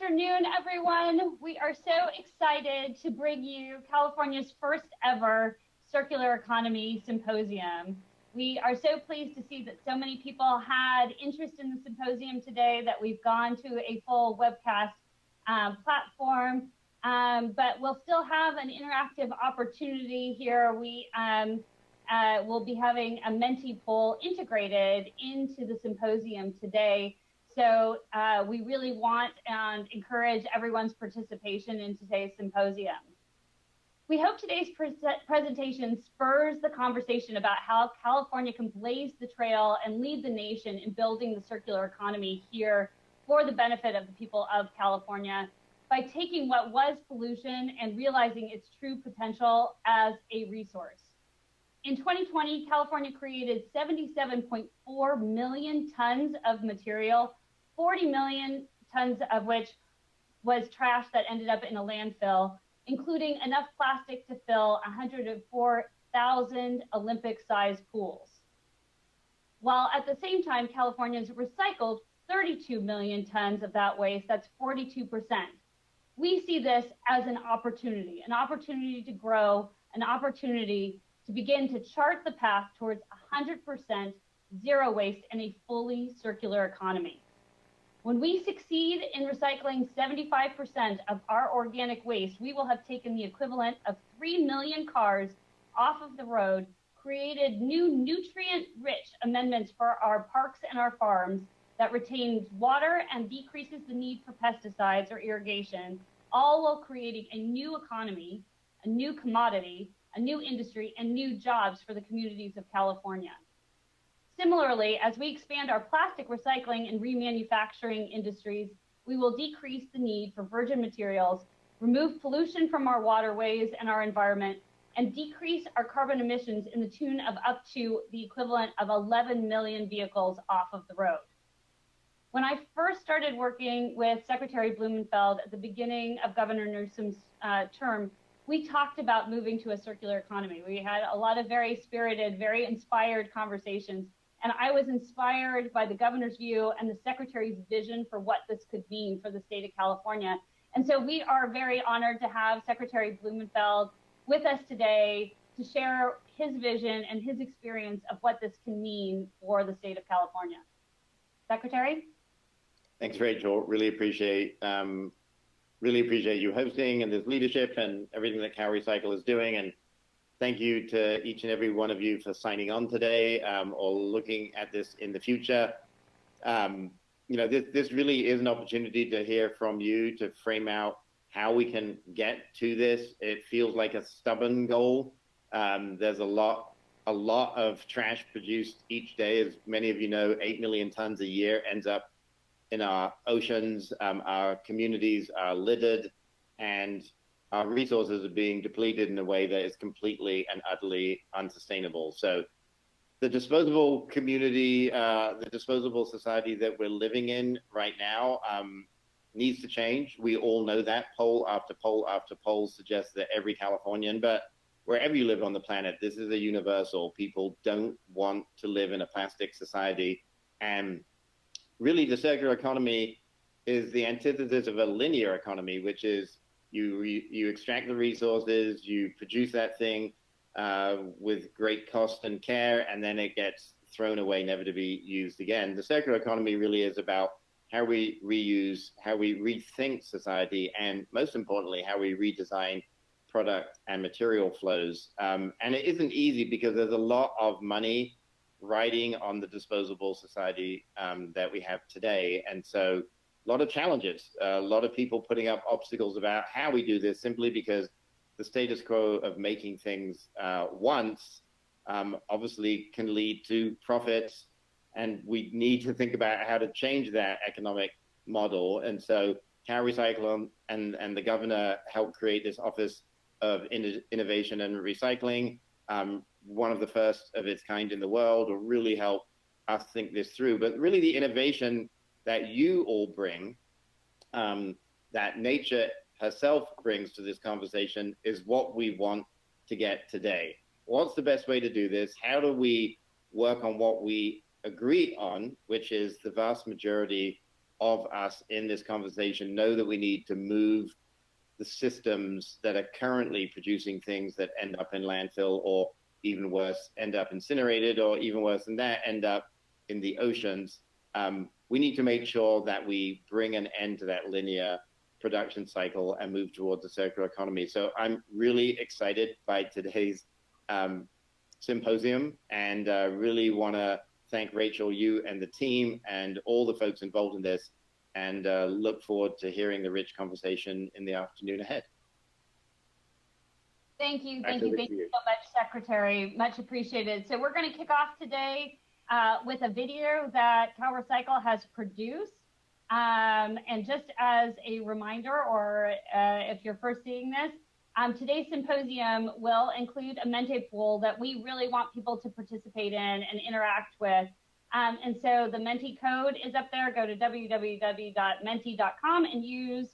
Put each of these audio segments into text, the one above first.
afternoon, everyone. We are so excited to bring you California's first ever Circular Economy Symposium. We are so pleased to see that so many people had interest in the symposium today that we've gone to a full webcast platform, but we'll still have an interactive opportunity here. We will be having a Menti poll integrated into the symposium today. So we really want and encourage everyone's participation in today's symposium. We hope today's presentation spurs the conversation about how California can blaze the trail and lead the nation in building the circular economy here for the benefit of the people of California by taking what was pollution and realizing its true potential as a resource. In 2020, California created 77.4 million tons of material, 40 million tons of which was trash that ended up in a landfill, including enough plastic to fill 104,000 Olympic-sized pools. While at the same time, California's recycled 32 million tons of that waste, that's 42%. We see this as an opportunity to grow, an opportunity to begin to chart the path towards 100% zero waste and a fully circular economy. When we succeed in recycling 75% of our organic waste, we will have taken the equivalent of 3 million cars off of the road, created new nutrient-rich amendments for our parks and our farms that retains water and decreases the need for pesticides or irrigation, all while creating a new economy, a new commodity, a new industry, and new jobs for the communities of California. Similarly, as we expand our plastic recycling and remanufacturing industries, we will decrease the need for virgin materials, remove pollution from our waterways and our environment, and decrease our carbon emissions in the tune of up to the equivalent of 11 million vehicles off of the road. When I first started working with Secretary Blumenfeld at the beginning of Governor Newsom's term, we talked about moving to a circular economy. We had a lot of very spirited, very inspired conversations. And I was inspired by the governor's view and the secretary's vision for what this could mean for the state of California. And so we are very honored to have Secretary Blumenfeld with us today to share his vision and his experience of what this can mean for the state of California. Secretary? Thanks, Rachel. Really appreciate you hosting and this leadership and everything that CalRecycle is doing. And thank you to each and every one of you for signing on today or looking at this in the future. This really is an opportunity to hear from you to frame out how we can get to this. It feels like a stubborn goal. There's a lot of trash produced each day. As many of you know, 8 million tons a year ends up in our oceans. Our communities are littered, and our resources are being depleted in a way that is completely and utterly unsustainable. So the disposable community, the disposable society that we're living in right now needs to change. We all know that. Poll after poll after poll suggests that every Californian, but wherever you live on the planet, this is a universal. People don't want to live in a plastic society. And really, the circular economy is the antithesis of a linear economy, which is you extract the resources, you produce that thing with great cost and care, and then it gets thrown away, never to be used again. The circular economy really is about how we reuse, how we rethink society, and most importantly, how we redesign product and material flows. And it isn't easy because there's a lot of money riding on the disposable society that we have today. And so a lot of challenges, a lot of people putting up obstacles about how we do this simply because the status quo of making things once obviously can lead to profits, and we need to think about how to change that economic model. And so CalRecycle and the governor helped create this Office of Innovation and Recycling, one of the first of its kind in the world, will really help us think this through. But really the innovation that you all bring, that nature herself brings to this conversation, is what we want to get today. What's the best way to do this? How do we work on what we agree on, which is the vast majority of us in this conversation know that we need to move the systems that are currently producing things that end up in landfill, or even worse, end up incinerated, or even worse than that, end up in the oceans. We need to make sure that we bring an end to that linear production cycle and move towards a circular economy. So I'm really excited by today's symposium, and really want to thank Rachel, you and the team, and all the folks involved in this, and look forward to hearing the rich conversation in the afternoon ahead. Thank you so much, Secretary. Much appreciated. So we're going to kick off today with a video that CalRecycle has produced. And just as a reminder, or if you're first seeing this, today's symposium will include a Menti pool that we really want people to participate in and interact with. And so the Menti code is up there. Go to www.menti.com and use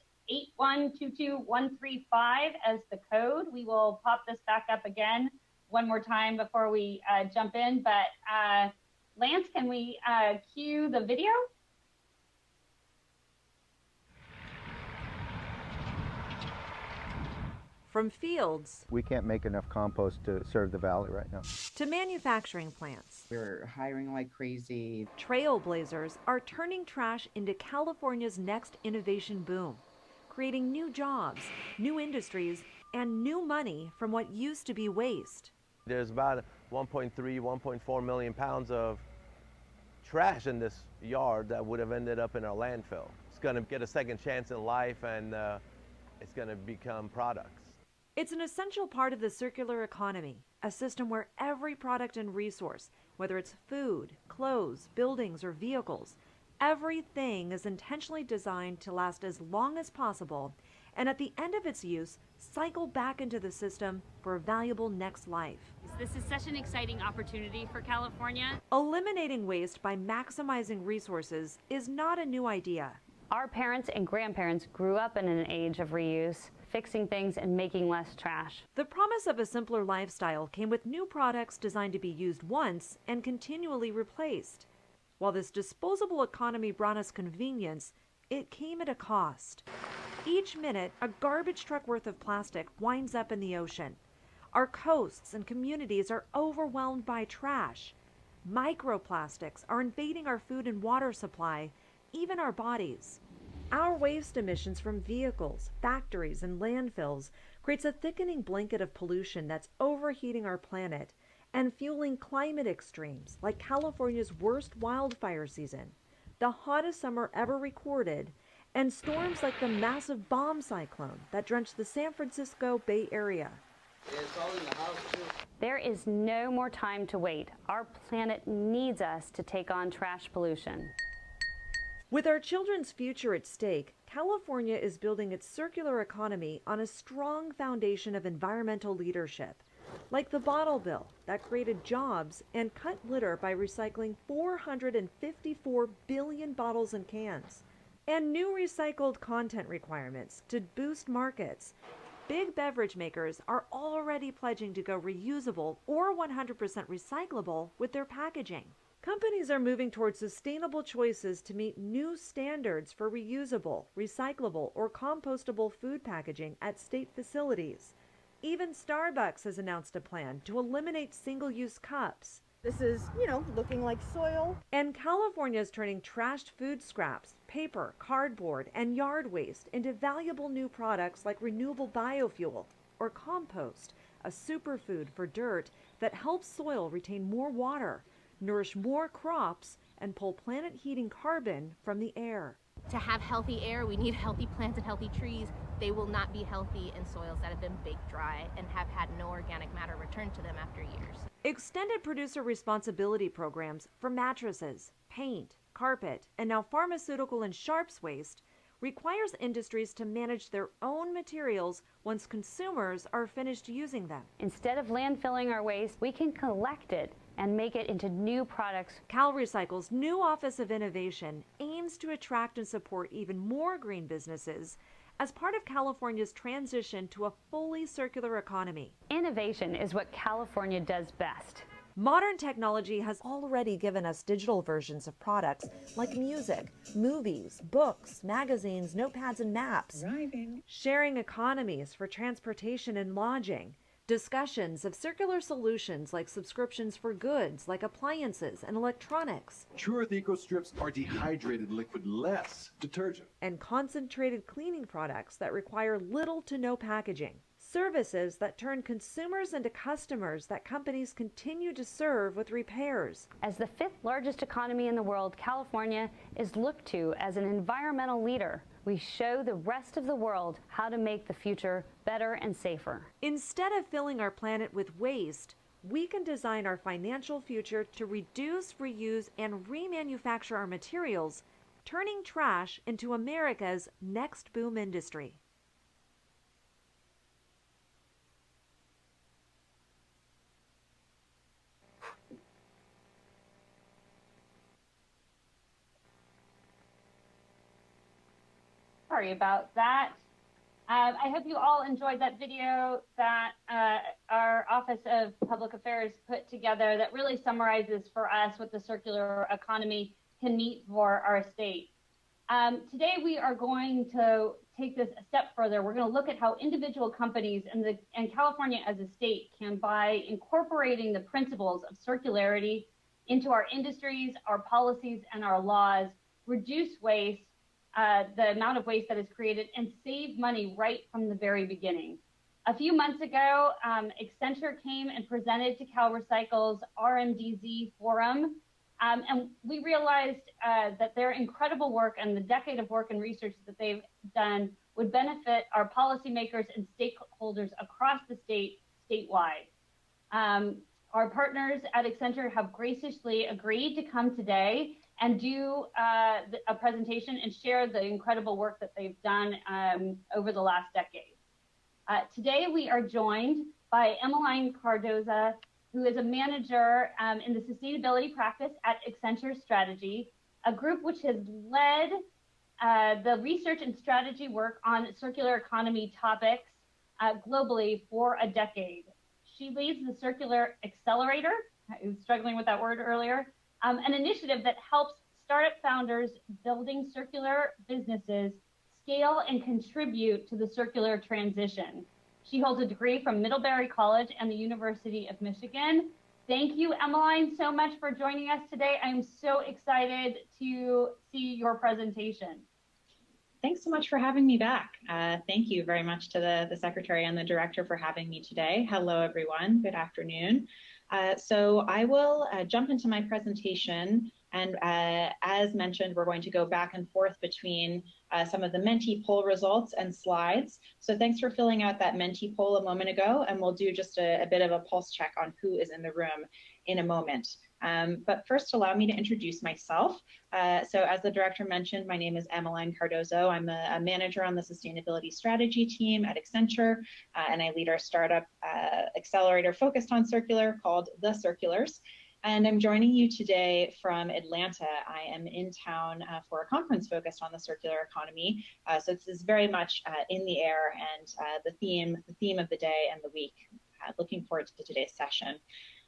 8122135 as the code. We will pop this back up again one more time before we jump in. But Lance, can we cue the video? From fields, we can't make enough compost to serve the valley right now, to manufacturing plants, we're hiring like crazy. Trailblazers are turning trash into California's next innovation boom, creating new jobs, new industries, and new money from what used to be waste. There's about 1.3, 1.4 million pounds of trash in this yard that would have ended up in our landfill. It's going to get a second chance in life, and it's going to become products. It's an essential part of the circular economy, a system where every product and resource, whether it's food, clothes, buildings, or vehicles, everything is intentionally designed to last as long as possible, and at the end of its use, cycle back into the system for a valuable next life. This is such an exciting opportunity for California. Eliminating waste by maximizing resources is not a new idea. Our parents and grandparents grew up in an age of reuse, fixing things and making less trash. The promise of a simpler lifestyle came with new products designed to be used once and continually replaced. While this disposable economy brought us convenience, it came at a cost. Each minute, a garbage truck worth of plastic winds up in the ocean. Our coasts and communities are overwhelmed by trash. Microplastics are invading our food and water supply, even our bodies. Our waste emissions from vehicles, factories, and landfills creates a thickening blanket of pollution that's overheating our planet and fueling climate extremes like California's worst wildfire season, the hottest summer ever recorded, and storms like the massive bomb cyclone that drenched the San Francisco Bay Area. There is no more time to wait. Our planet needs us to take on trash pollution. With our children's future at stake, California is building its circular economy on a strong foundation of environmental leadership, like the bottle bill that created jobs and cut litter by recycling 454 billion bottles and cans, and new recycled content requirements to boost markets. Big beverage makers are already pledging to go reusable or 100% recyclable with their packaging. Companies are moving towards sustainable choices to meet new standards for reusable, recyclable, or compostable food packaging at state facilities. Even Starbucks has announced a plan to eliminate single-use cups. This is, looking like soil. And California is turning trashed food scraps, paper, cardboard, and yard waste into valuable new products like renewable biofuel or compost, a superfood for dirt that helps soil retain more water, nourish more crops, and pull planet-heating carbon from the air. To have healthy air, we need healthy plants and healthy trees. They will not be healthy in soils that have been baked dry and have had no organic matter returned to them after years. Extended producer responsibility programs for mattresses, paint, carpet, and now pharmaceutical and sharps waste requires industries to manage their own materials once consumers are finished using them. Instead of landfilling our waste, we can collect it and make it into new products. CalRecycle's new Office of Innovation aims to attract and support even more green businesses as part of California's transition to a fully circular economy. Innovation is what California does best. Modern technology has already given us digital versions of products like music, movies, books, magazines, notepads, and maps. Sharing economies for transportation and lodging. Discussions of circular solutions like subscriptions for goods like appliances and electronics. Truearth Eco Strips are dehydrated liquid-less detergent. And concentrated cleaning products that require little to no packaging. Services that turn consumers into customers that companies continue to serve with repairs. As the 5th largest economy in the world, California is looked to as an environmental leader. We show the rest of the world how to make the future better and safer. Instead of filling our planet with waste, we can design our financial future to reduce, reuse, and remanufacture our materials, turning trash into America's next boom industry. Sorry about that. I hope you all enjoyed that video that our Office of Public Affairs put together that really summarizes for us what the circular economy can mean for our state. Today we are going to take this a step further. We're going to look at how individual companies and California as a state can, by incorporating the principles of circularity into our industries, our policies, and our laws, reduce waste, the amount of waste that is created, and save money right from the very beginning. A few months ago, Accenture came and presented to CalRecycle's RMDZ forum, and we realized that their incredible work and the decade of work and research that they've done would benefit our policymakers and stakeholders across the state, statewide. Our partners at Accenture have graciously agreed to come today and do a presentation and share the incredible work that they've done over the last decade. Today we are joined by Emmeline Cardoza, who is a manager in the sustainability practice at Accenture Strategy, a group which has led the research and strategy work on circular economy topics globally for a decade. She leads the Circular Accelerator, I was struggling with that word earlier, an initiative that helps startup founders building circular businesses scale and contribute to the circular transition. She holds a degree from Middlebury College and the University of Michigan. Thank you, Emmeline, so much for joining us today. I'm so excited to see your presentation. Thanks so much for having me back. Thank you very much to the Secretary and the Director for having me today. Hello, everyone. Good afternoon. So I will jump into my presentation, and as mentioned, we're going to go back and forth between some of the Menti poll results and slides. So thanks for filling out that Menti poll a moment ago, and we'll do just a bit of a pulse check on who is in the room in a moment. But first, allow me to introduce myself. So as the director mentioned, my name is Emmeline Cardozo. I'm a manager on the sustainability strategy team at Accenture, and I lead our startup accelerator focused on circular called The Circulars. And I'm joining you today from Atlanta. I am in town for a conference focused on the circular economy. So this is very much in the air and the theme of the day and the week. Looking forward to today's session.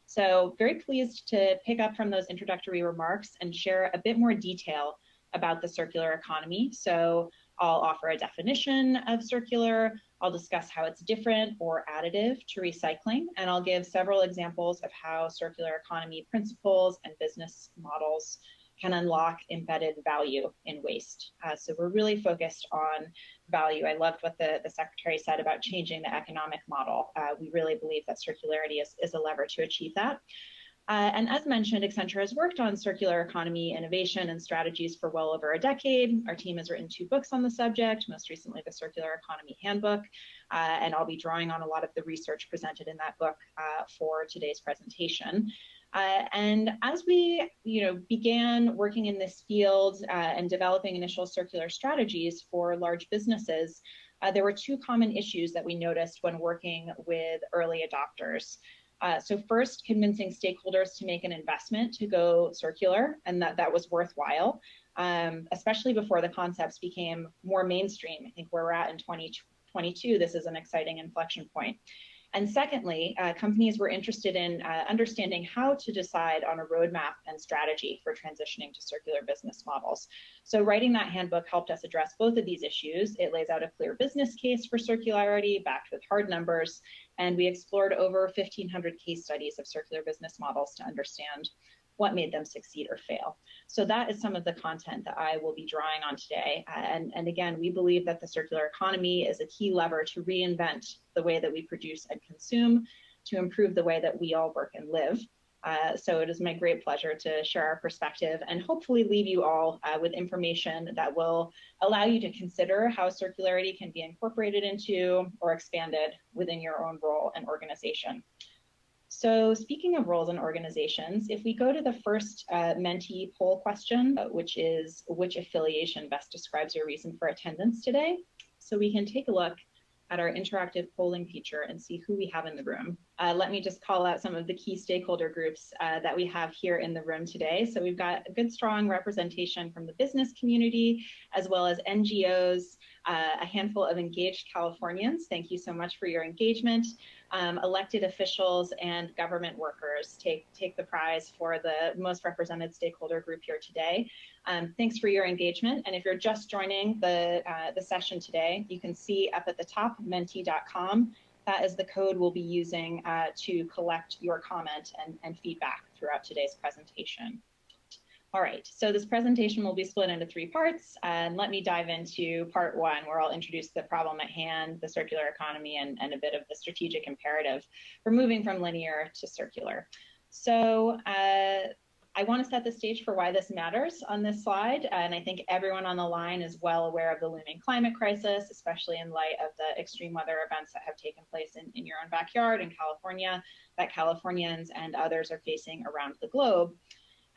So very pleased to pick up from those introductory remarks and share a bit more detail about the circular economy. So I'll offer a definition of circular, I'll discuss how it's different or additive to recycling, and I'll give several examples of how circular economy principles and business models can unlock embedded value in waste. So we're really focused on value. I loved what the Secretary said about changing the economic model. We really believe that circularity is a lever to achieve that. And as mentioned, Accenture has worked on circular economy innovation and strategies for well over a decade. Our team has written 2 books on the subject, most recently the Circular Economy Handbook, and I'll be drawing on a lot of the research presented in that book for today's presentation. And as we began working in this field and developing initial circular strategies for large businesses, there were 2 common issues that we noticed when working with early adopters. So first, convincing stakeholders to make an investment to go circular and that was worthwhile, especially before the concepts became more mainstream. I think where we're at in 2022, this is an exciting inflection point. And secondly, companies were interested in understanding how to decide on a roadmap and strategy for transitioning to circular business models. So writing that handbook helped us address both of these issues. It lays out a clear business case for circularity backed with hard numbers, and we explored over 1,500 case studies of circular business models to understand what made them succeed or fail. So that is some of the content that I will be drawing on today. And again, we believe that the circular economy is a key lever to reinvent the way that we produce and consume, to improve the way that we all work and live. So it is my great pleasure to share our perspective and hopefully leave you all with information that will allow you to consider how circularity can be incorporated into or expanded within your own role and organization. So speaking of roles and organizations, if we go to the first mentee poll question, which is which affiliation best describes your reason for attendance today? So we can take a look at our interactive polling feature and see who we have in the room. Let me just call out some of the key stakeholder groups that we have here in the room today. So we've got a good, strong representation from the business community, as well as NGOs, a handful of engaged Californians. Thank you so much for your engagement. Elected officials and government workers take the prize for the most represented stakeholder group here today. Thanks for your engagement. And if you're just joining the session today, you can see up at the top, mentee.com. That is the code we'll be using to collect your comment and feedback throughout today's presentation. All right, so this presentation will be split into 3 parts, and let me dive into part 1, where I'll introduce the problem at hand, the circular economy, and a bit of the strategic imperative for moving from linear to circular. So I want to set the stage for why this matters on this slide, and I think everyone on the line is well aware of the looming climate crisis, especially in light of the extreme weather events that have taken place in your own backyard in California, that Californians and others are facing around the globe.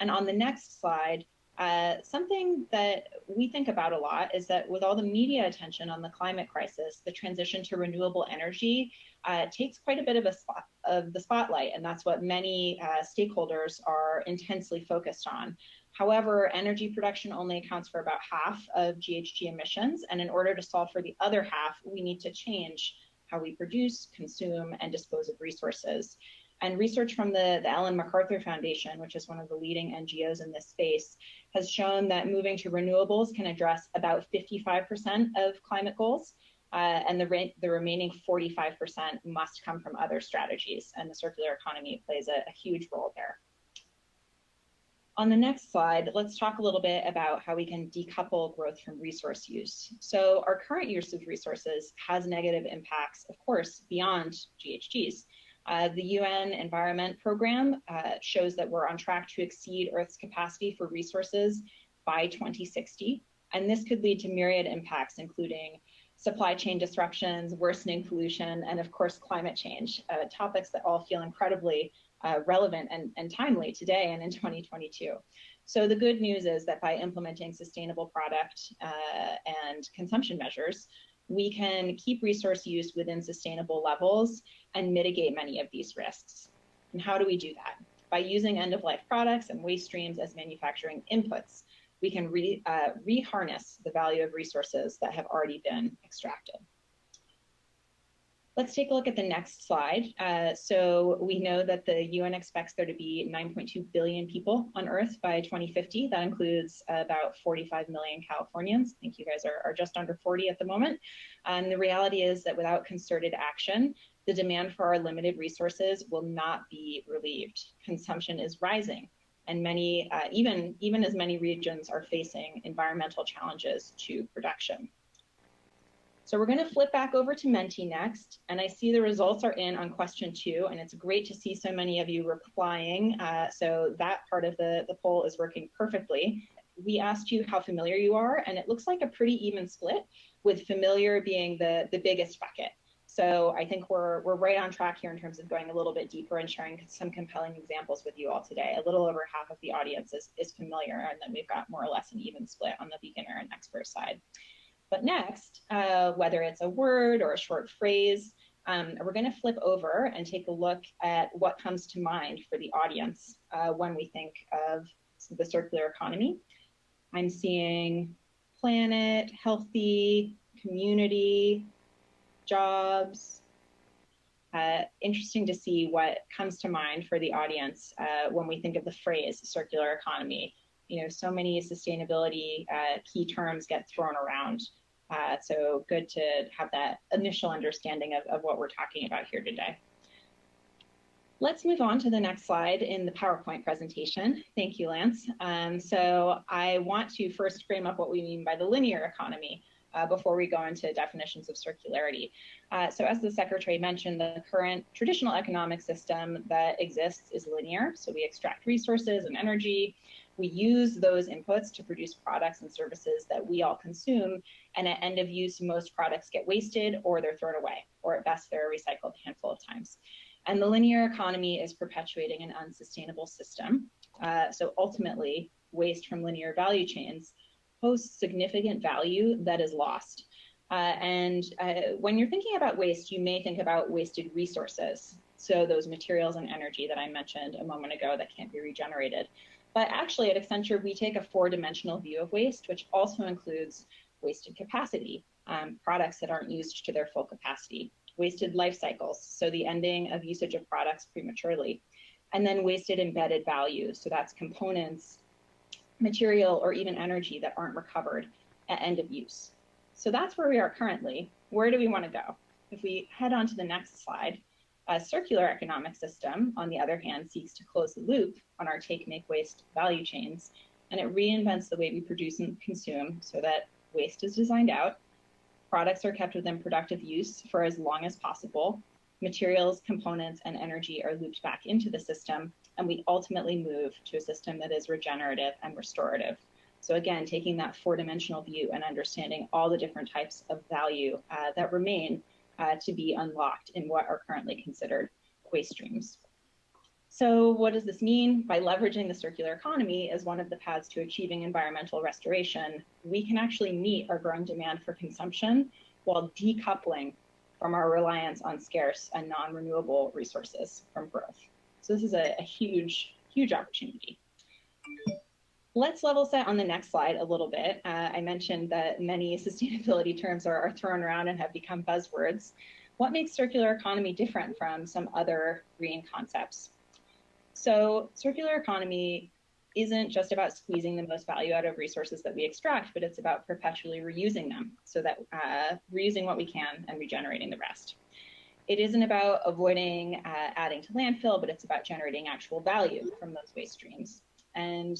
And on the next slide, something that we think about a lot is that with all the media attention on the climate crisis, the transition to renewable energy takes quite a bit of the spotlight, and that's what many stakeholders are intensely focused on. However, energy production only accounts for about half of GHG emissions, and in order to solve for the other half, we need to change how we produce, consume, and dispose of resources. And research from the Ellen MacArthur Foundation, which is one of the leading NGOs in this space, has shown that moving to renewables can address about 55% of climate goals, and the remaining 45% must come from other strategies, and the circular economy plays a huge role there. On the next slide, let's talk a little bit about how we can decouple growth from resource use. So our current use of resources has negative impacts, of course, beyond GHGs. The UN Environment Program shows that we're on track to exceed Earth's capacity for resources by 2060. And this could lead to myriad impacts, including supply chain disruptions, worsening pollution, and of course, climate change, topics that all feel incredibly relevant and timely today and in 2022. So the good news is that by implementing sustainable product and consumption measures, we can keep resource use within sustainable levels and mitigate many of these risks. And how do we do that? By using end-of-life products and waste streams as manufacturing inputs, we can reharness the value of resources that have already been extracted. Let's take a look at the next slide. So we know that the UN expects there to be 9.2 billion people on Earth by 2050. That includes about 45 million Californians. I think you guys are just under 40 at the moment. And the reality is that without concerted action, the demand for our limited resources will not be relieved. Consumption is rising, and many, even as many regions are facing environmental challenges to production. So we're going to flip back over to Menti next, and I see the results are in on question 2, and it's great to see so many of you replying. So that part of the poll is working perfectly. We asked you how familiar you are, and it looks like a pretty even split, with familiar being the biggest bucket. So I think we're right on track here in terms of going a little bit deeper and sharing some compelling examples with you all today. A little over half of the audience is familiar, and then we've got more or less an even split on the beginner and expert side. But next, whether it's a word or a short phrase, we're going to flip over and take a look at what comes to mind for the audience when we think of the circular economy. I'm seeing planet, healthy, community, jobs. interesting to see what comes to mind for the audience when we think of the phrase circular economy. You know, so many sustainability key terms get thrown around. So good to have that initial understanding of what we're talking about here today. Let's move on to the next slide in the PowerPoint presentation. Thank you, Lance. So I want to first frame up what we mean by the linear economy before we go into definitions of circularity. So as the Secretary mentioned, the current traditional economic system that exists is linear. So we extract resources and energy. We use those inputs to produce products and services that we all consume. And at end of use, most products get wasted or they're thrown away, or at best, they're recycled a handful of times. And the linear economy is perpetuating an unsustainable system. So ultimately, waste from linear value chains pose significant value that is lost. When you're thinking about waste, you may think about wasted resources. So those materials and energy that I mentioned a moment ago that can't be regenerated. But actually at Accenture, we take a four-dimensional view of waste, which also includes wasted capacity, products that aren't used to their full capacity, wasted life cycles, so the ending of usage of products prematurely, and then wasted embedded value, so that's components, material, or even energy that aren't recovered at end of use. So that's where we are currently. Where do we want to go? If we head on to the next slide, a circular economic system, on the other hand, seeks to close the loop on our take, make, waste value chains, and it reinvents the way we produce and consume so that waste is designed out, products are kept within productive use for as long as possible, materials, components, and energy are looped back into the system, and we ultimately move to a system that is regenerative and restorative. So again, taking that four-dimensional view and understanding all the different types of value that remain to be unlocked in what are currently considered waste streams. So what does this mean? By leveraging the circular economy as one of the paths to achieving environmental restoration, we can actually meet our growing demand for consumption while decoupling from our reliance on scarce and non-renewable resources from growth. So this is a huge, huge opportunity. Let's level set on the next slide a little bit. I mentioned that many sustainability terms are thrown around and have become buzzwords. What makes circular economy different from some other green concepts? So circular economy isn't just about squeezing the most value out of resources that we extract, but it's about perpetually reusing them, so that reusing what we can and regenerating the rest. It isn't about avoiding adding to landfill, but it's about generating actual value from those waste streams. And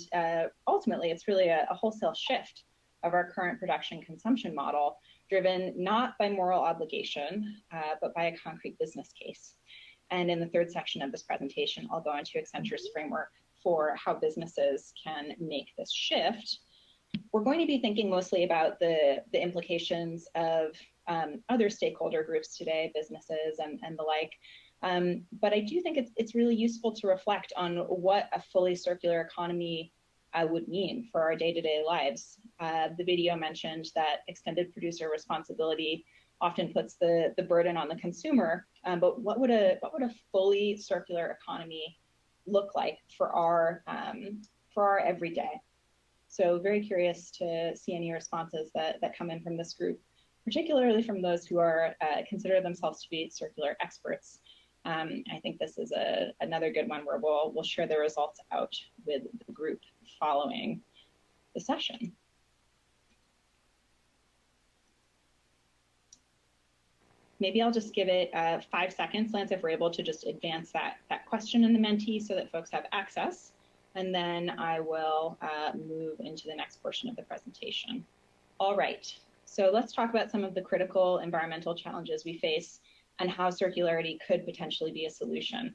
ultimately, it's really a wholesale shift of our current production consumption model, driven not by moral obligation, but by a concrete business case. And in the third section of this presentation, I'll go into Accenture's framework for how businesses can make this shift. We're going to be thinking mostly about the implications of other stakeholder groups today, businesses and the like. But I do think it's really useful to reflect on what a fully circular economy would mean for our day-to-day lives. The video mentioned that extended producer responsibility often puts the burden on the consumer, but what would a fully circular economy look like for our everyday? So very curious to see any responses that come in from this group, particularly from those who are consider themselves to be circular experts. I think this is another good one where we'll share the results out with the group following the session. Maybe I'll just give it 5 seconds, Lance, if we're able to just advance that question in the Mentee so that folks have access. And then I will move into the next portion of the presentation. All right, so let's talk about some of the critical environmental challenges we face and how circularity could potentially be a solution.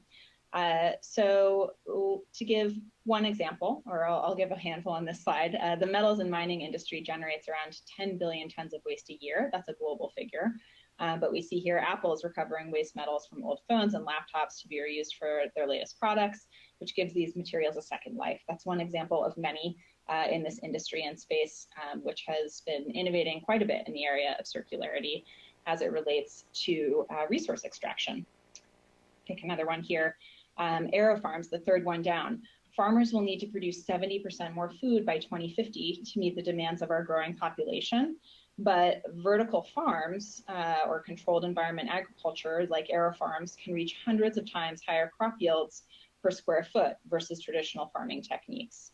So to give one example, or I'll give a handful on this slide, the metals and mining industry generates around 10 billion tons of waste a year. That's a global figure. But we see here Apple is recovering waste metals from old phones and laptops to be reused for their latest products, which gives these materials a second life. That's one example of many in this industry and space, which has been innovating quite a bit in the area of circularity as it relates to resource extraction. Pick another one here. Aero farms, the third one down. Farmers will need to produce 70% more food by 2050 to meet the demands of our growing population. But vertical farms or controlled environment agriculture like aerofarms can reach hundreds of times higher crop yields per square foot versus traditional farming techniques.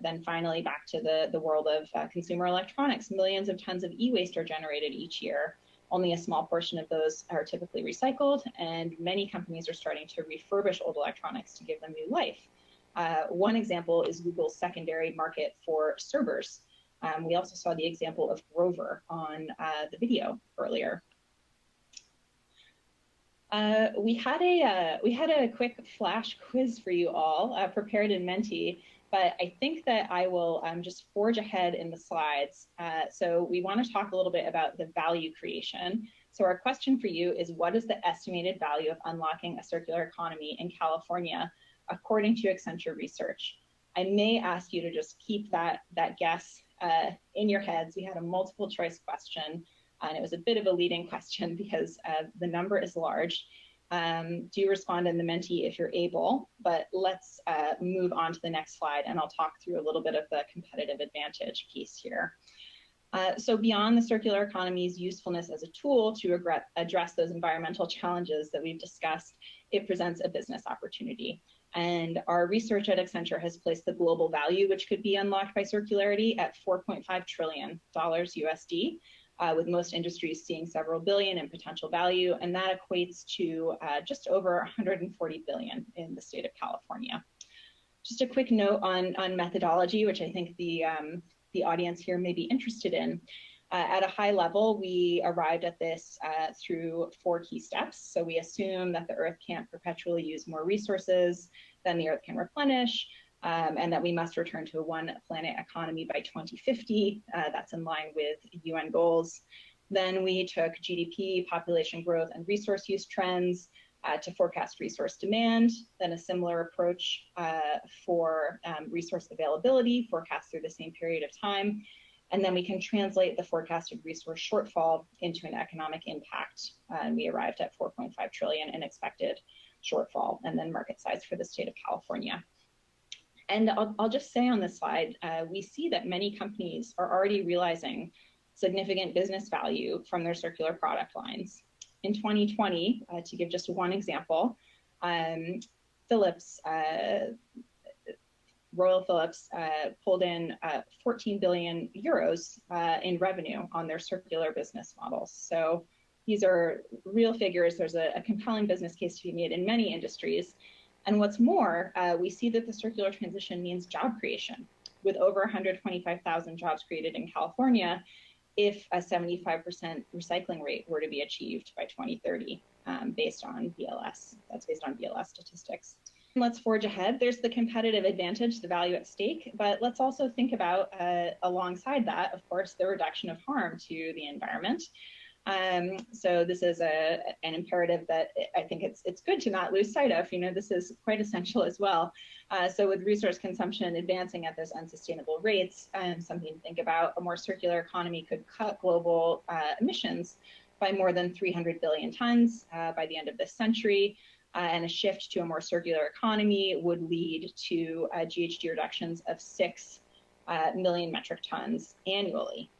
Then finally, back to the world of consumer electronics, millions of tons of e-waste are generated each year. Only a small portion of those are typically recycled, and many companies are starting to refurbish old electronics to give them new life. One example is Google's secondary market for servers. We also saw the example of Grover on the video earlier. We had a quick flash quiz for you all prepared in Menti, but I think that I will just forge ahead in the slides. So we want to talk a little bit about the value creation. So our question for you is, what is the estimated value of unlocking a circular economy in California, according to Accenture research? I may ask you to just keep that guess in your heads. We had a multiple choice question, and it was a bit of a leading question because the number is large. Do respond in the Menti if you're able, but let's move on to the next slide, and I'll talk through a little bit of the competitive advantage piece here. So beyond the circular economy's usefulness as a tool to address those environmental challenges that we've discussed, it presents a business opportunity. And our research at Accenture has placed the global value which could be unlocked by circularity at $4.5 trillion USD, with most industries seeing several billion in potential value, and that equates to just over 140 billion in the state of California. Just a quick note on methodology, which I think the audience here may be interested in. At a high level, we arrived at this through 4 key steps. So we assume that the Earth can't perpetually use more resources than the Earth can replenish, and that we must return to a one planet economy by 2050. That's in line with UN goals. Then we took GDP, population growth, and resource use trends to forecast resource demand. Then a similar approach for resource availability, forecast through the same period of time. And then we can translate the forecasted resource shortfall into an economic impact. And we arrived at 4.5 trillion in expected shortfall, and then market size for the state of California. And I'll just say on this slide, we see that many companies are already realizing significant business value from their circular product lines. In 2020, to give just one example, Royal Philips pulled in 14 billion euros in revenue on their circular business models. So these are real figures. There's a compelling business case to be made in many industries. And what's more, we see that the circular transition means job creation, with over 125,000 jobs created in California if a 75% recycling rate were to be achieved by 2030, based on BLS. That's based on BLS statistics. Let's forge ahead. There's the competitive advantage, the value at stake, but let's also think about, alongside that, of course, the reduction of harm to the environment. So this is an imperative that I think it's good to not lose sight of. You know, this is quite essential as well. So with resource consumption advancing at those unsustainable rates, something to think about, a more circular economy could cut global emissions by more than 300 billion tons by the end of this century. And a shift to a more circular economy would lead to GHG reductions of 6 million metric tons annually.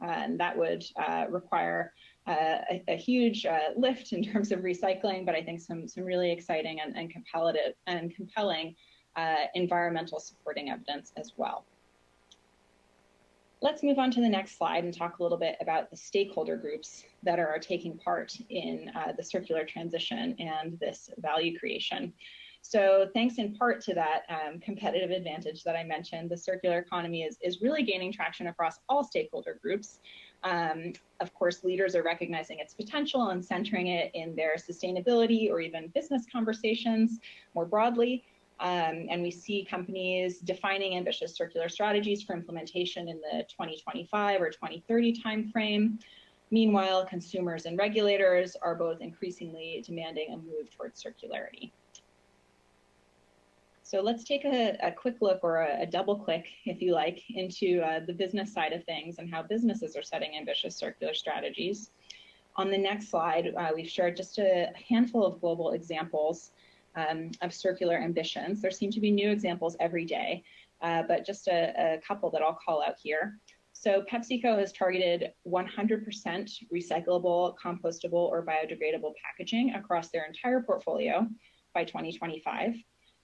And that would require a huge lift in terms of recycling, but I think some really exciting and compelling environmental supporting evidence as well. Let's move on to the next slide and talk a little bit about the stakeholder groups that are taking part in the circular transition and this value creation. So thanks in part to that competitive advantage that I mentioned, the circular economy is really gaining traction across all stakeholder groups. Of course, leaders are recognizing its potential and centering it in their sustainability or even business conversations more broadly. And we see companies defining ambitious circular strategies for implementation in the 2025 or 2030 timeframe. Meanwhile, consumers and regulators are both increasingly demanding a move towards circularity. So let's take a quick look, or a double click, if you like, into the business side of things and how businesses are setting ambitious circular strategies. On the next slide, we've shared just a handful of global examples of circular ambitions. There seem to be new examples every day, but just a couple that I'll call out here. So PepsiCo has targeted 100% recyclable, compostable, or biodegradable packaging across their entire portfolio by 2025.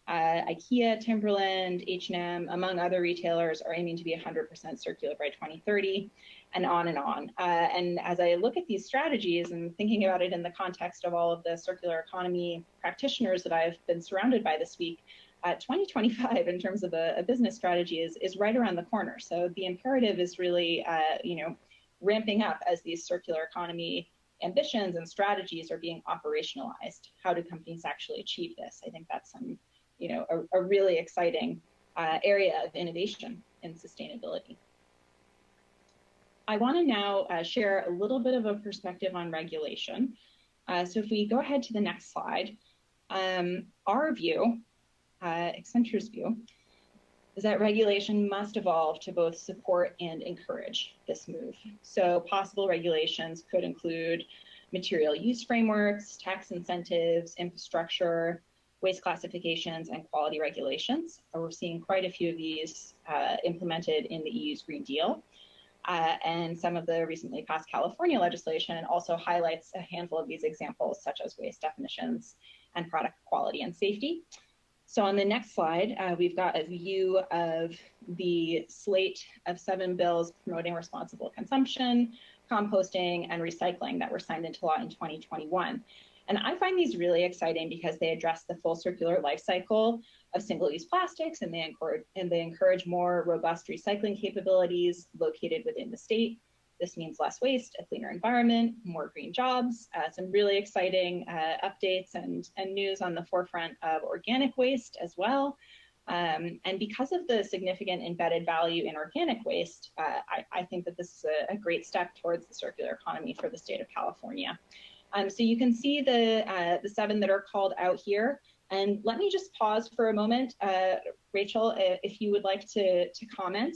IKEA, Timberland, H&M, among other retailers, are aiming to be 100% circular by 2030, and on and on. And as I look at these strategies and thinking about it in the context of all of the circular economy practitioners that I've been surrounded by this week, 2025 in terms of a business strategy is right around the corner. So the imperative is really, ramping up as these circular economy ambitions and strategies are being operationalized. How do companies actually achieve this? I think that's a really exciting area of innovation in sustainability. I want to now share a little bit of a perspective on regulation. So if we go ahead to the next slide, our view, Accenture's view, is that regulation must evolve to both support and encourage this move. So possible regulations could include material use frameworks, tax incentives, infrastructure, waste classifications, and quality regulations. We're seeing quite a few of these implemented in the EU's Green Deal. And some of the recently passed California legislation also highlights a handful of these examples, such as waste definitions and product quality and safety. So on the next slide, we've got a view of the slate of 7 bills promoting responsible consumption, composting, and recycling that were signed into law in 2021. And I find these really exciting because they address the full circular life cycle of single-use plastics, and they encourage more robust recycling capabilities located within the state. This means less waste, a cleaner environment, more green jobs, some really exciting updates and news on the forefront of organic waste as well. And because of the significant embedded value in organic waste, I think that this is a great step towards the circular economy for the state of California. So you can see the 7 that are called out here. And let me just pause for a moment. Rachel, if you would like to comment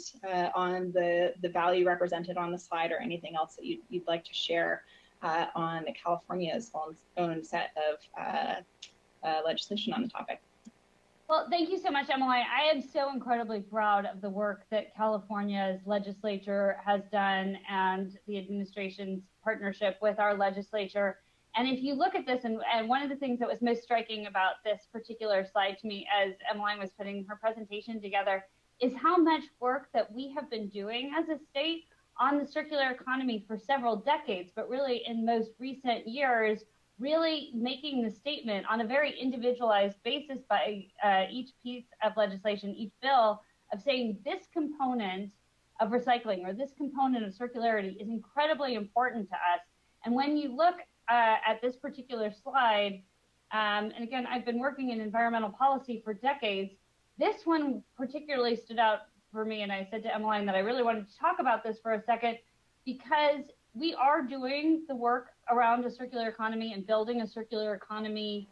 on the value represented on the slide or anything else that you'd like to share on California's own set of legislation on the topic. Well, thank you so much, Emily. I am so incredibly proud of the work that California's legislature has done and the administration's partnership with our legislature. And if you look at this, and one of the things that was most striking about this particular slide to me as Emmeline was putting her presentation together is how much work that we have been doing as a state on the circular economy for several decades, but really in most recent years, really making the statement on a very individualized basis by each piece of legislation, each bill, of saying this component of recycling or this component of circularity is incredibly important to us. And when you look at this particular slide, and again, I've been working in environmental policy for decades, this one particularly stood out for me, and I said to Emmeline that I really wanted to talk about this for a second because we are doing the work around a circular economy and building a circular economy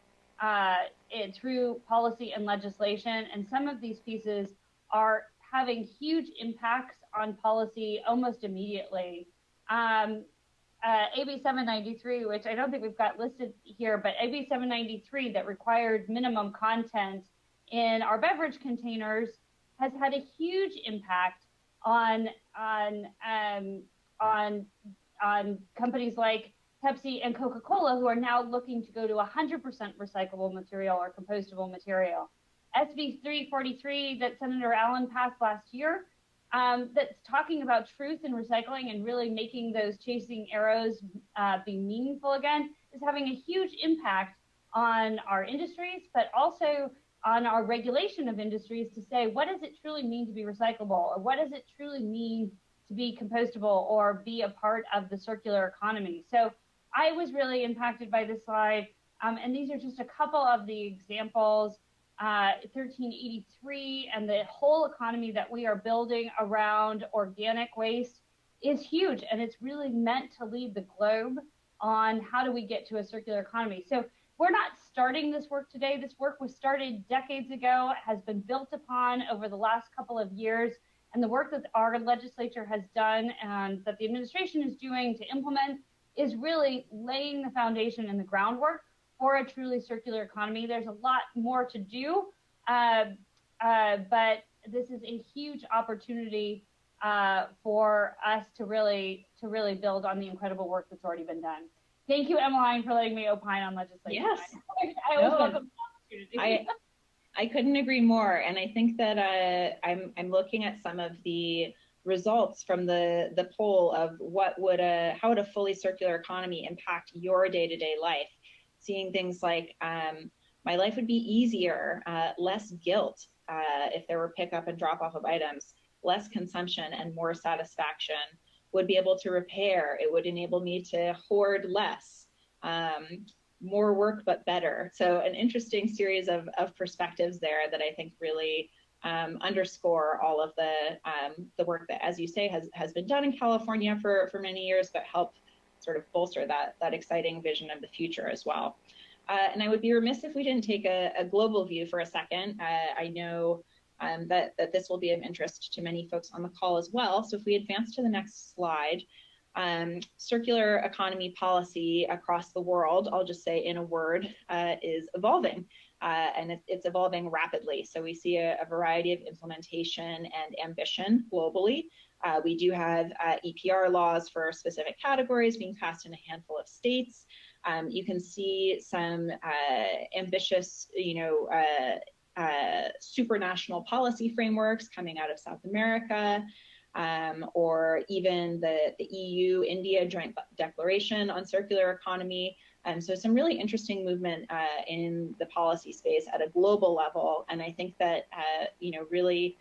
through policy and legislation, and some of these pieces are having huge impacts on policy almost immediately. AB 793, which I don't think we've got listed here, but AB 793 that required minimum content in our beverage containers has had a huge impact on companies like Pepsi and Coca-Cola, who are now looking to go to 100% recyclable material or compostable material. SB 343 that Senator Allen passed last year, that's talking about truth in recycling and really making those chasing arrows be meaningful again, is having a huge impact on our industries, but also on our regulation of industries to say, what does it truly mean to be recyclable? Or what does it truly mean to be compostable or be a part of the circular economy? So I was really impacted by this slide. And these are just a couple of the examples. 1383 and the whole economy that we are building around organic waste is huge, and it's really meant to lead the globe on how do we get to a circular economy. So we're not starting this work today. This work was started decades ago, has been built upon over the last couple of years, and the work that our legislature has done and that the administration is doing to implement is really laying the foundation and the groundwork for a truly circular economy. There's a lot more to do, but this is a huge opportunity for us to really build on the incredible work that's already been done. Thank you, Emmeline, for letting me opine on legislation. Yes. I always welcome the opportunity. I couldn't agree more. And I think that I'm looking at some of the results from the poll of how would a fully circular economy impact your day-to-day life. Seeing things like my life would be easier, less guilt if there were pickup and drop off of items, less consumption and more satisfaction, would be able to repair. It would enable me to hoard less, more work but better. So an interesting series of perspectives there that I think really underscore all of the work that, as you say, has been done in California for many years, but help sort of bolster that exciting vision of the future as well. And I would be remiss if we didn't take a global view for a second. I know that this will be of interest to many folks on the call as well. So if we advance to the next slide, circular economy policy across the world, I'll just say in a word, is evolving. And it's evolving rapidly. So we see a variety of implementation and ambition globally. We do have EPR laws for specific categories being passed in a handful of states. You can see some ambitious, supranational policy frameworks coming out of South America, or even the EU-India Joint Declaration on Circular Economy. So some really interesting movement in the policy space at a global level. And I think that, really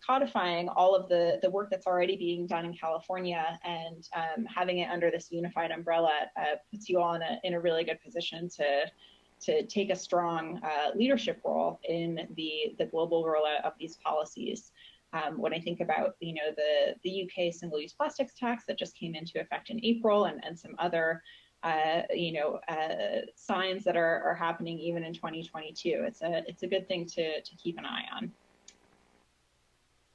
codifying all of the work that's already being done in California and having it under this unified umbrella puts you all in a really good position to take a strong leadership role in the global rollout of these policies. When I think about, the UK single-use plastics tax that just came into effect in April and some other signs that are happening even in 2022. It's a good thing to keep an eye on.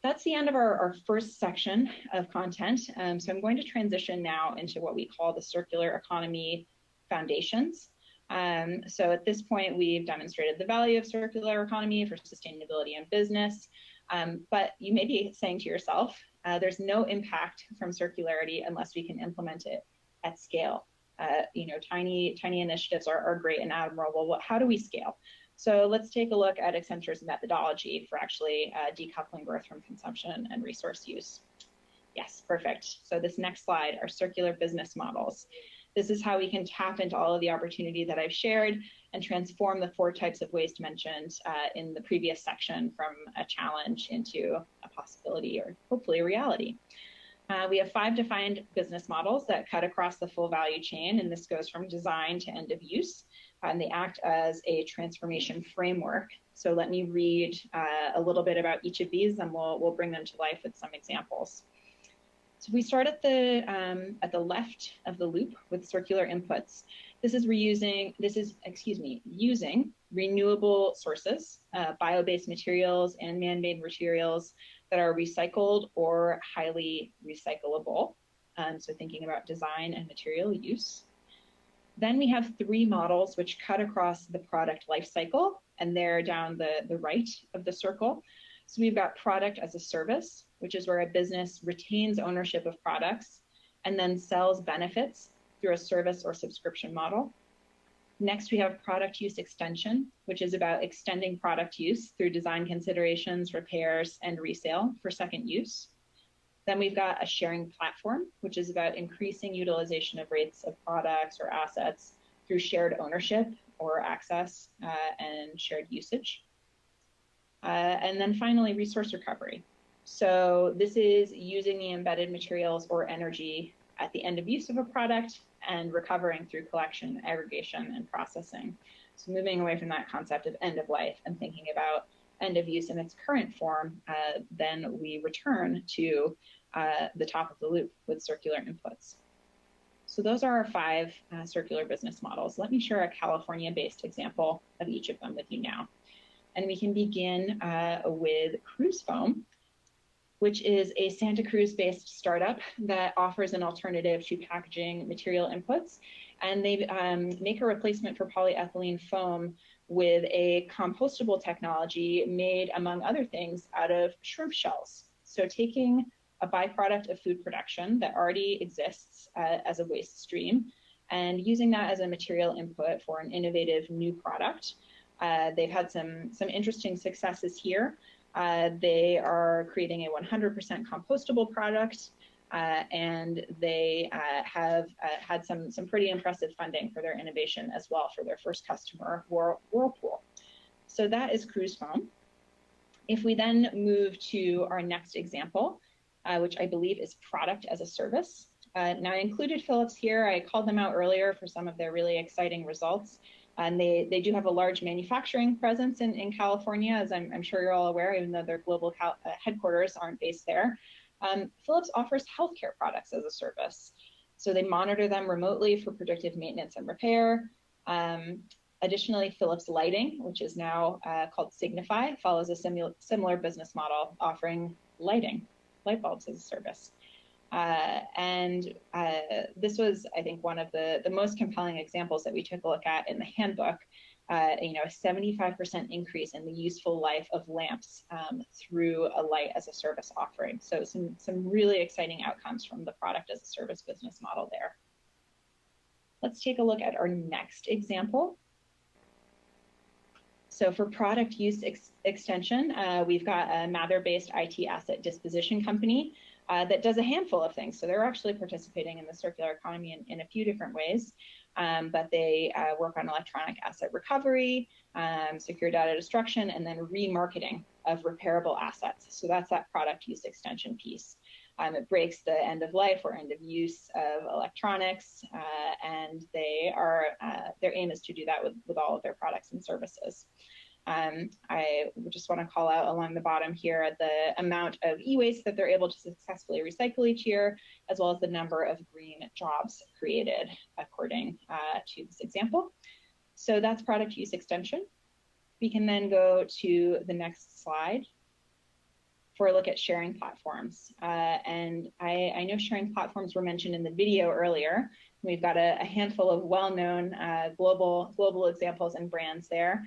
That's the end of our first section of content. So I'm going to transition now into what we call the circular economy foundations. So at this point, we've demonstrated the value of circular economy for sustainability and business. But you may be saying to yourself, there's no impact from circularity unless we can implement it at scale. Tiny initiatives are great and admirable. Well, how do we scale? So let's take a look at Accenture's methodology for actually decoupling growth from consumption and resource use. Yes, perfect. So this next slide are circular business models. This is how we can tap into all of the opportunity that I've shared and transform the 4 types of waste mentioned in the previous section from a challenge into a possibility or hopefully a reality. We have 5 defined business models that cut across the full value chain, and this goes from design to end of use. And they act as a transformation framework. So let me read a little bit about each of these, and we'll bring them to life with some examples. So we start at the left of the loop with circular inputs. This is using renewable sources, bio-based materials and man-made materials that are recycled or highly recyclable. So thinking about design and material use. Then we have 3 models which cut across the product life cycle, and they're down the right of the circle. So we've got product as a service, which is where a business retains ownership of products and then sells benefits through a service or subscription model. Next, we have product use extension, which is about extending product use through design considerations, repairs, and resale for second use. Then we've got a sharing platform, which is about increasing utilization of rates of products or assets through shared ownership or access and shared usage. And then finally, resource recovery. So this is using the embedded materials or energy at the end of use of a product and recovering through collection, aggregation, and processing. So moving away from that concept of end of life and thinking about end of use in its current form, then we return to the top of the loop with circular inputs. So those are our 5 circular business models. Let me share a California-based example of each of them with you now. And we can begin with Cruz Foam, which is a Santa Cruz-based startup that offers an alternative to packaging material inputs. And they make a replacement for polyethylene foam with a compostable technology made, among other things, out of shrimp shells. So taking a byproduct of food production that already exists as a waste stream and using that as a material input for an innovative new product. They've had some interesting successes here. They are creating a 100% compostable product, and they have had some pretty impressive funding for their innovation as well for their first customer, Whirlpool. So that is Cruz Foam. If we then move to our next example, which I believe is product as a service. Now I included Philips here. I called them out earlier for some of their really exciting results. And they do have a large manufacturing presence in California, as I'm sure you're all aware, even though their global headquarters aren't based there. Philips offers healthcare products as a service. So they monitor them remotely for predictive maintenance and repair. Additionally, Philips Lighting, which is now called Signify, follows a similar business model, offering light bulbs as a service. This was, I think, one of the most compelling examples that we took a look at in the handbook. A 75% increase in the useful life of lamps through a light as a service offering. So some really exciting outcomes from the product as a service business model there. Let's take a look at our next example. So for product use extension, we've got a Mather-based IT asset disposition company that does a handful of things. So they're actually participating in the circular economy in a few different ways, but they work on electronic asset recovery, secure data destruction, and then remarketing of repairable assets. So that's that product use extension piece. It breaks the end of life or end of use of electronics, and their aim is to do that with all of their products and services. I just want to call out along the bottom here the amount of e-waste that they're able to successfully recycle each year, as well as the number of green jobs created according to this example. So that's product use extension. We can then go to the next slide for a look at sharing platforms. And I know sharing platforms were mentioned in the video earlier. We've got a handful of well-known global examples and brands there.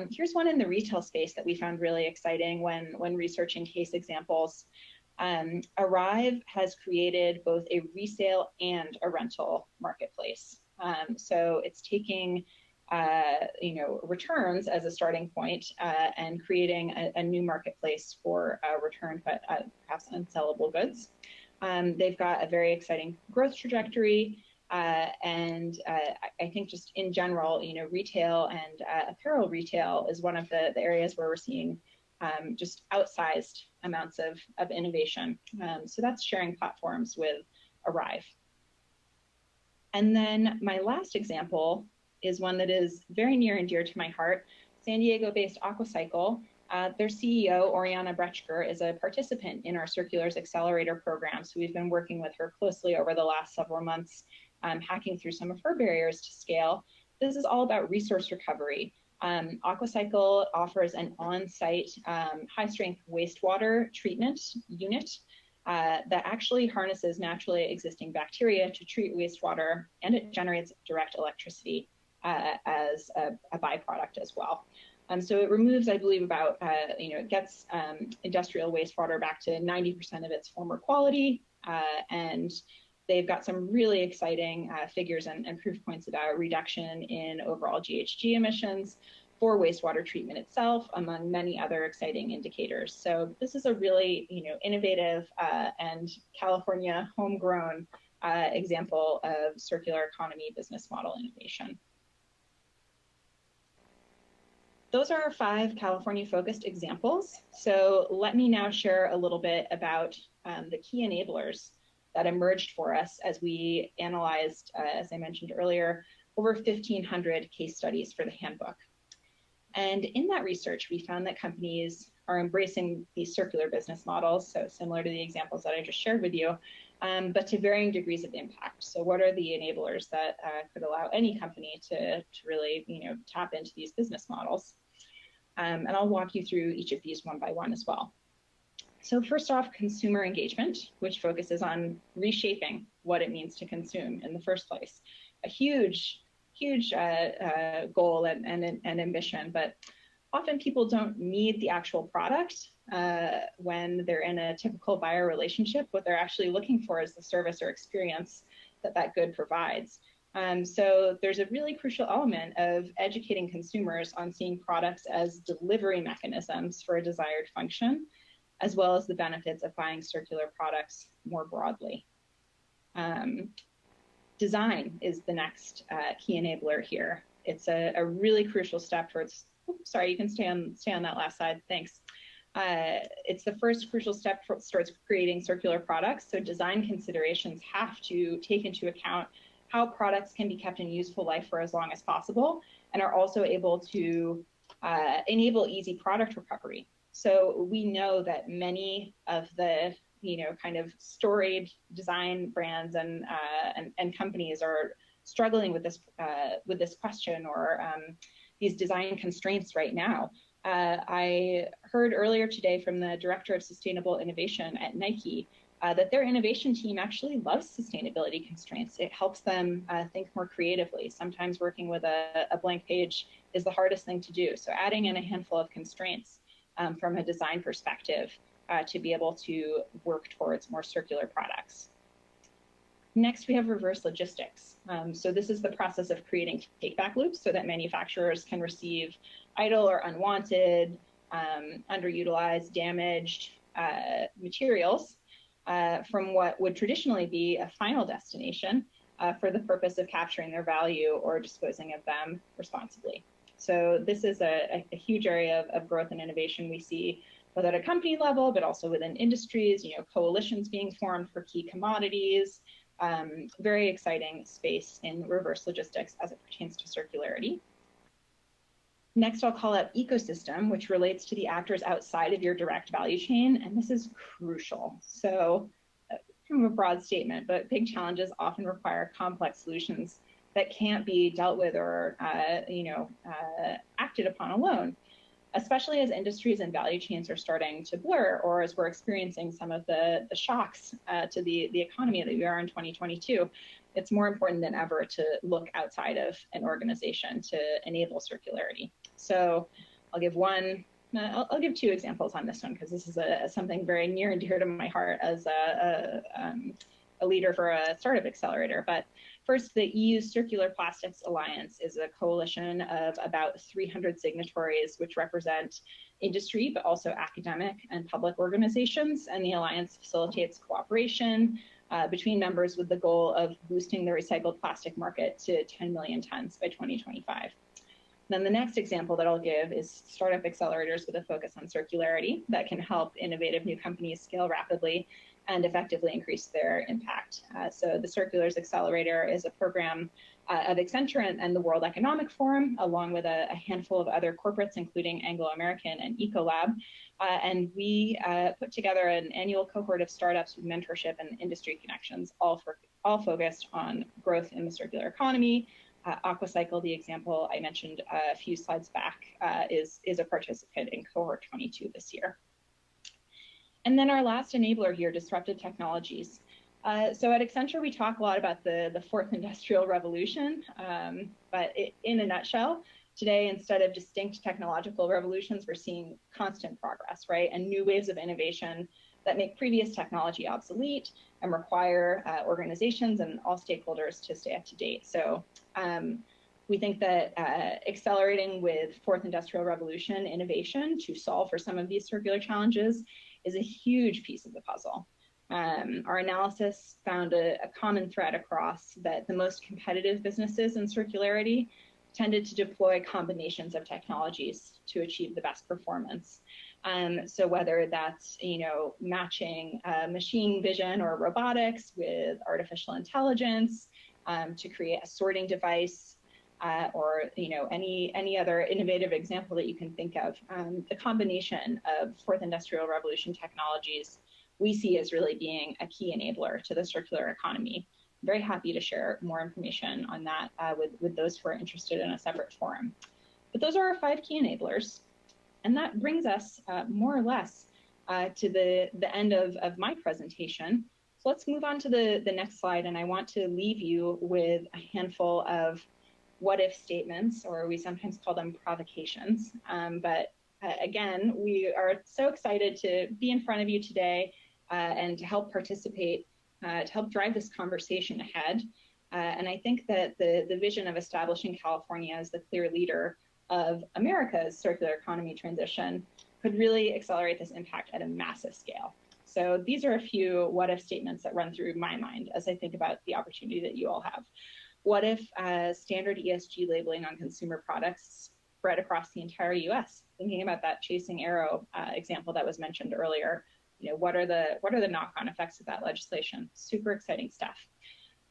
Here's one in the retail space that we found really exciting when researching case examples. Arrive has created both a resale and a rental marketplace. So it's taking returns as a starting point and creating a new marketplace for returned but perhaps unsellable goods. They've got a very exciting growth trajectory. And I think just in general, retail and apparel retail is one of the areas where we're seeing just outsized amounts of innovation. So that's sharing platforms with Arrive. And then my last example is one that is very near and dear to my heart. San Diego-based Aquacycle, their CEO, Oriana Bretschker, is a participant in our Circulars Accelerator program. So we've been working with her closely over the last several months, hacking through some of her barriers to scale. This is all about resource recovery. Aquacycle offers an on-site high-strength wastewater treatment unit that actually harnesses naturally existing bacteria to treat wastewater, and it generates direct electricity as a byproduct as well. So it removes, I believe, about, it gets industrial wastewater back to 90% of its former quality, and they've got some really exciting figures and proof points about reduction in overall GHG emissions for wastewater treatment itself, among many other exciting indicators. So this is a really, innovative and California homegrown example of circular economy business model innovation. Those are our 5 California-focused examples. So let me now share a little bit about the key enablers that emerged for us as we analyzed, as I mentioned earlier, over 1,500 case studies for the handbook. And in that research, we found that companies are embracing these circular business models, so similar to the examples that I just shared with you, but to varying degrees of impact. So what are the enablers that could allow any company to really tap into these business models? And I'll walk you through each of these one by one as well. So first off, consumer engagement, which focuses on reshaping what it means to consume in the first place. A huge goal and ambition, but often people don't need the actual product. when they're in a typical buyer relationship. What they're actually looking for is the service or experience that that good provides. So there's a really crucial element of educating consumers on seeing products as delivery mechanisms for a desired function, as well as the benefits of buying circular products more broadly. Design is the next key enabler here. It's a really crucial step towards, oops, sorry, you can stay on that last side, thanks. It's the first crucial step towards creating circular products. So design considerations have to take into account how products can be kept in useful life for as long as possible, and are also able to enable easy product recovery. So we know that many of the kind of storied design brands and companies are struggling with this question or these design constraints right now. I heard earlier today from the Director of Sustainable Innovation at Nike that their innovation team actually loves sustainability constraints. It helps them think more creatively. Sometimes working with a blank page is the hardest thing to do. So adding in a handful of constraints from a design perspective to be able to work towards more circular products. Next, we have reverse logistics. So this is the process of creating take-back loops so that manufacturers can receive idle or unwanted, underutilized, damaged materials from what would traditionally be a final destination for the purpose of capturing their value or disposing of them responsibly. So this is a huge area of growth and innovation we see both at a company level, but also within industries, coalitions being formed for key commodities. Very exciting space in reverse logistics as it pertains to circularity. Next, I'll call out ecosystem, which relates to the actors outside of your direct value chain, and this is crucial. So, kind of a broad statement, but big challenges often require complex solutions that can't be dealt with or acted upon alone, especially as industries and value chains are starting to blur, or as we're experiencing some of the shocks to the economy that we are in 2022. It's more important than ever to look outside of an organization to enable circularity. So I'll give two examples on this one, because this is something very near and dear to my heart as a leader for a startup accelerator. But first, the EU Circular Plastics Alliance is a coalition of about 300 signatories, which represent industry, but also academic and public organizations. And the alliance facilitates cooperation between members with the goal of boosting the recycled plastic market to 10 million tons by 2025. Then the next example that I'll give is startup accelerators with a focus on circularity that can help innovative new companies scale rapidly and effectively increase their impact. So the Circulars Accelerator is a program of Accenture and the World Economic Forum, along with a handful of other corporates, including Anglo-American and Ecolab. And we put together an annual cohort of startups with mentorship and industry connections, all focused on growth in the circular economy. Aquacycle, the example I mentioned a few slides back, is a participant in cohort 22 this year. And then our last enabler here, disruptive technologies. So at Accenture, we talk a lot about the fourth industrial revolution, but in a nutshell, today, instead of distinct technological revolutions, we're seeing constant progress, right? And new waves of innovation that make previous technology obsolete and require organizations and all stakeholders to stay up to date. So we think that accelerating with fourth industrial revolution innovation to solve for some of these circular challenges is a huge piece of the puzzle. Our analysis found a common thread across that the most competitive businesses in circularity tended to deploy combinations of technologies to achieve the best performance. So whether that's matching machine vision or robotics with artificial intelligence to create a sorting device, or any other innovative example that you can think of, the combination of fourth industrial revolution technologies we see as really being a key enabler to the circular economy. I'm very happy to share more information on that with those who are interested in a separate forum. But those are our 5 key enablers. And that brings us more or less to the end of my presentation. So let's move on to the next slide. And I want to leave you with a handful of what-if statements, or we sometimes call them provocations. But again, we are so excited to be in front of you today and to help participate, to help drive this conversation ahead. And I think that the vision of establishing California as the clear leader of America's circular economy transition could really accelerate this impact at a massive scale. So these are a few what if statements that run through my mind as I think about the opportunity that you all have. What if standard ESG labeling on consumer products spread across the entire US? Thinking about that chasing arrow example that was mentioned earlier, what are the knock-on effects of that legislation? Super exciting stuff.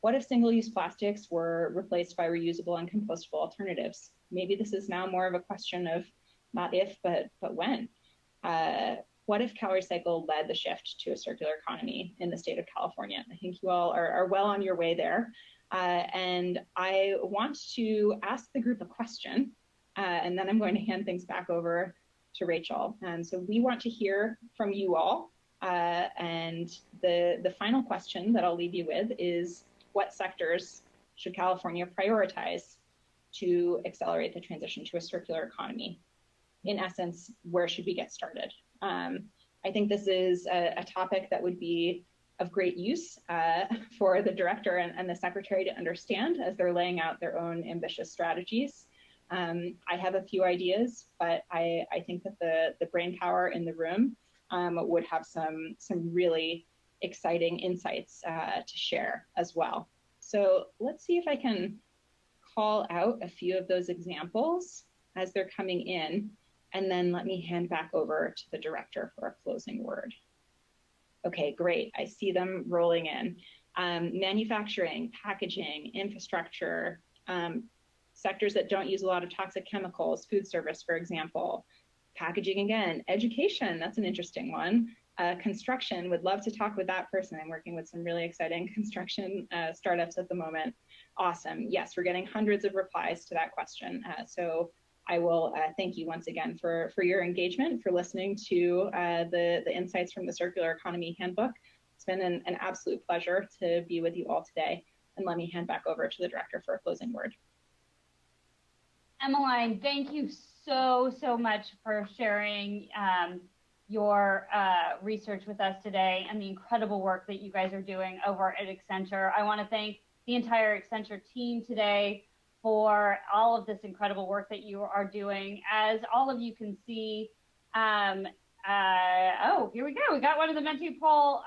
What if single-use plastics were replaced by reusable and compostable alternatives? Maybe this is now more of a question of not if, but when. What if CalRecycle led the shift to a circular economy in the state of California? I think you all are well on your way there. And I want to ask the group a question, and then I'm going to hand things back over to Rachel. And so we want to hear from you all. And the final question that I'll leave you with is, what sectors should California prioritize to accelerate the transition to a circular economy? In essence, where should we get started? I think this is a topic that would be of great use for the director and the secretary to understand as they're laying out their own ambitious strategies. I have a few ideas, but I think that the brain power in the room would have some really exciting insights to share as well. So let's see if I can call out a few of those examples as they're coming in, and then let me hand back over to the director for a closing word. Okay, great. I see them rolling in. Manufacturing, packaging, infrastructure, sectors that don't use a lot of toxic chemicals, food service, for example. Packaging again, education, that's an interesting one. Construction, would love to talk with that person. I'm working with some really exciting construction startups at the moment. Awesome. Yes, we're getting hundreds of replies to that question. So I will thank you once again for your engagement, for listening to the insights from the Circular Economy Handbook. It's been an absolute pleasure to be with you all today. And let me hand back over to the director for a closing word. Emmeline, thank you so much for sharing your research with us today and the incredible work that you guys are doing over at Accenture. I want to thank the entire Accenture team today for all of this incredible work that you are doing. As all of you can see, oh, here we go. We got one of the Menti poll.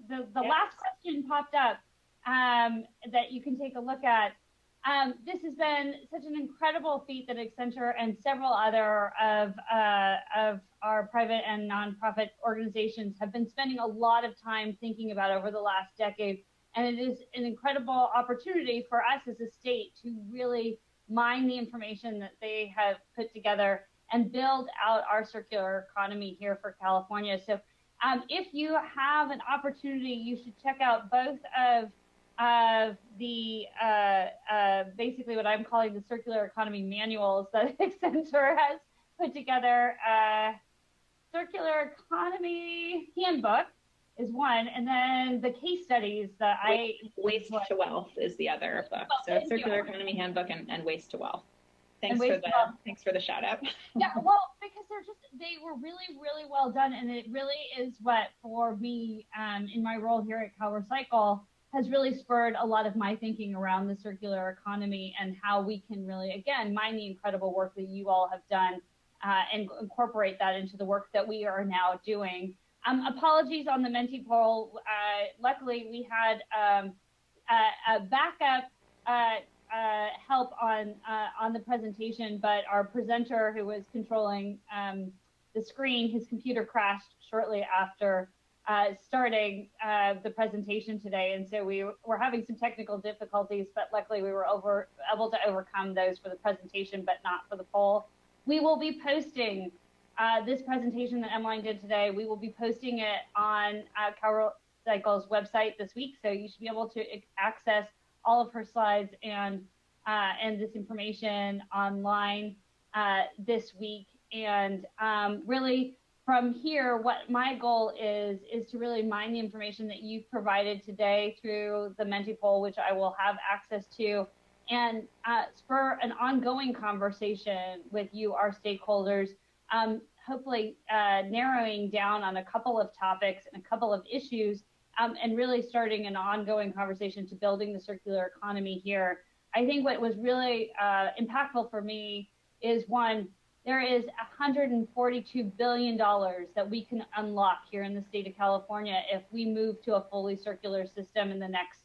The yes. Last question popped up that you can take a look at. This has been such an incredible feat that Accenture and several other of our private and nonprofit organizations have been spending a lot of time thinking about over the last decade. And it is an incredible opportunity for us as a state to really mine the information that they have put together and build out our circular economy here for California. So if you have an opportunity, you should check out both of the basically what I'm calling the circular economy manuals that Accenture has put together. Circular Economy Handbook is one, and then the case studies that Waste to Wealth is the other book. So Circular Economy Handbook and Waste to Wealth. Thanks for the shout out. Yeah, well, because they were really well done, and it really is what, for me, in my role here at CalRecycle, has really spurred a lot of my thinking around the circular economy and how we can really, again, mine the incredible work that you all have done and incorporate that into the work that we are now doing. Apologies on the Menti poll. Luckily, we had a backup help on the presentation, but our presenter who was controlling the screen, his computer crashed shortly after starting the presentation today. And so we were having some technical difficulties, but luckily we were able to overcome those for the presentation, but not for the poll. We will be posting this presentation that Emmeline did today. We will be posting it on CalRecycle's website this week. So you should be able to access all of her slides and this information online this week. And really, from here, what my goal is to really mine the information that you've provided today through the Menti poll, which I will have access to, and spur an ongoing conversation with you, our stakeholders, hopefully narrowing down on a couple of topics and a couple of issues, and really starting an ongoing conversation to building the circular economy here. I think what was really impactful for me is, one, there is $142 billion that we can unlock here in the state of California if we move to a fully circular system in the next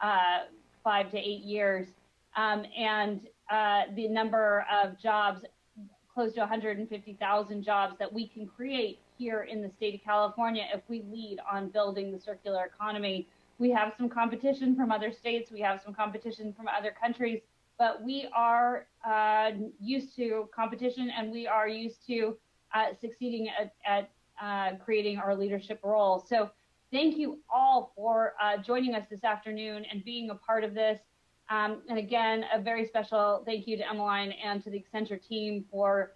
5 to 8 years. And the number of jobs, close to 150,000 jobs that we can create here in the state of California if we lead on building the circular economy. We have some competition from other states, we have some competition from other countries, but we are used to competition, and we are used to succeeding at creating our leadership role. So thank you all for joining us this afternoon and being a part of this. And again, a very special thank you to Emmeline and to the Accenture team for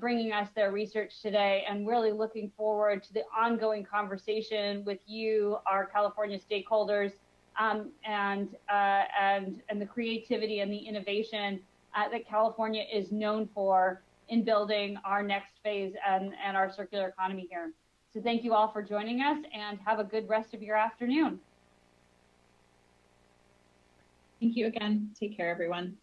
bringing us their research today, and really looking forward to the ongoing conversation with you, our California stakeholders, and the creativity and the innovation that California is known for in building our next phase and our circular economy here. So thank you all for joining us, and have a good rest of your afternoon. Thank you again. Take care, everyone.